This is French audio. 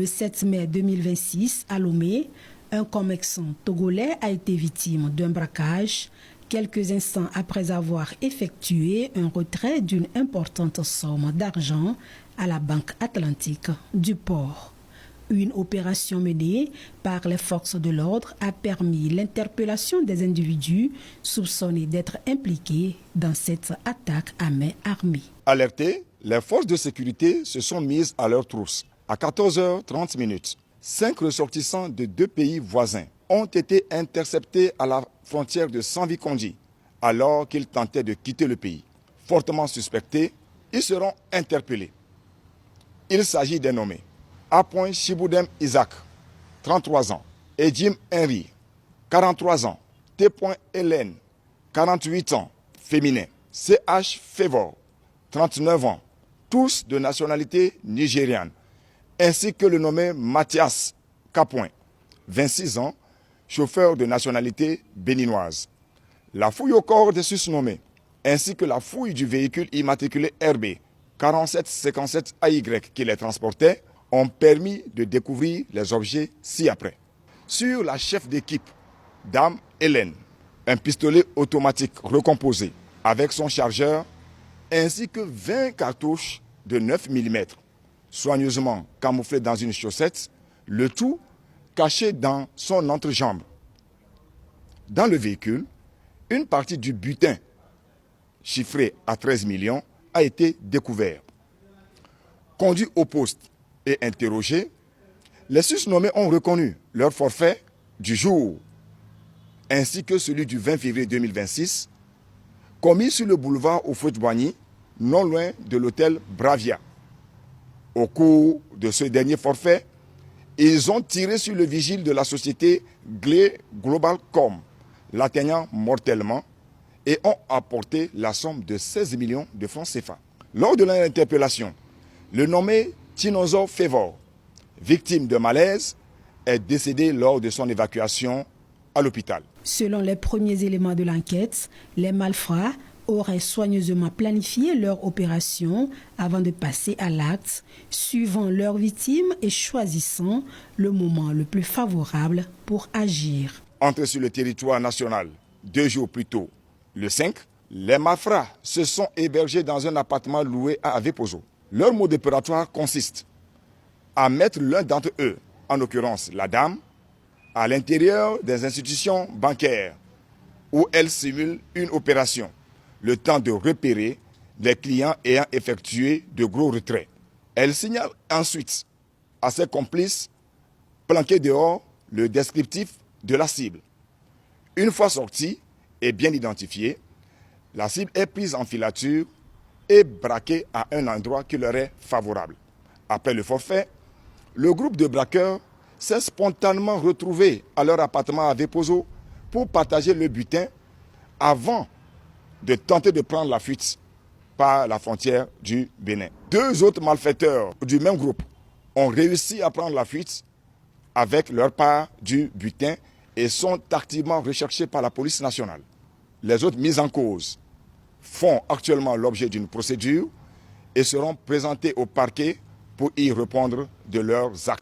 Le 7 mai 2026, à Lomé, un commerçant togolais a été victime d'un braquage quelques instants après avoir effectué un retrait d'une importante somme d'argent à la Banque Atlantique du port. Une opération menée par les forces de l'ordre a permis l'interpellation des individus soupçonnés d'être impliqués dans cette attaque à main armée. Alertés, les forces de sécurité se sont mises à leur trousse. À 14h30, 5 ressortissants de 2 pays voisins ont été interceptés à la frontière de Sanvikondi alors qu'ils tentaient de quitter le pays. Fortement suspectés, ils seront interpellés. Il s'agit des nommés A. Chiboudem Isaac, 33 ans, et Jim Henry, 43 ans, T. Hélène, 48 ans, féminin, CH Fevor, 39 ans, tous de nationalité nigériane, ainsi que le nommé Mathias K. 26 ans, chauffeur de nationalité béninoise. La fouille au corps des susnommés, ainsi que la fouille du véhicule immatriculé RB 4757 AY qui les transportait, ont permis de découvrir les objets ci-après. Sur la chef d'équipe, Dame Hélène, un pistolet automatique recomposé avec son chargeur, ainsi que 20 cartouches de 9 mm, soigneusement camouflées dans une chaussette, le tout caché dans son entrejambe. Dans le véhicule, une partie du butin, chiffré à 13 millions, a été découvert. Conduits au poste et interrogés, les susnommés ont reconnu leur forfait du jour, ainsi que celui du 20 février 2026, commis sur le boulevard Houphouët-Boigny, non loin de l'hôtel Bravia. Au cours de ce dernier forfait, ils ont tiré sur le vigile de la société Glé Global Com, l'atteignant mortellement, et ont apporté la somme de 16 millions de francs CFA. Lors de l'interpellation, le nommé Tinozo Fevor, victime de malaise, est décédé lors de son évacuation à l'hôpital. Selon les premiers éléments de l'enquête, les malfrats auraient soigneusement planifié leur opération avant de passer à l'acte, suivant leurs victimes et choisissant le moment le plus favorable pour agir. Entrés sur le territoire national 2 jours plus tôt, le 5, les malfrats se sont hébergés dans un appartement loué à Avepozo. Leur mode opératoire consiste à mettre l'un d'entre eux, en l'occurrence la dame, à l'intérieur des institutions bancaires où elle simule une opération, le temps de repérer les clients ayant effectué de gros retraits. Elle signale ensuite à ses complices, planqués dehors, le descriptif de la cible. Une fois sortie et bien identifiée, la cible est prise en filature et braquée à un endroit qui leur est favorable. Après le forfait, le groupe de braqueurs s'est spontanément retrouvé à leur appartement à Avepozo pour partager le butin avant de tenter de prendre la fuite par la frontière du Bénin. 2 autres malfaiteurs du même groupe ont réussi à prendre la fuite avec leur part du butin et sont activement recherchés par la police nationale. Les autres mises en cause font actuellement l'objet d'une procédure et seront présentés au parquet pour y répondre de leurs actes.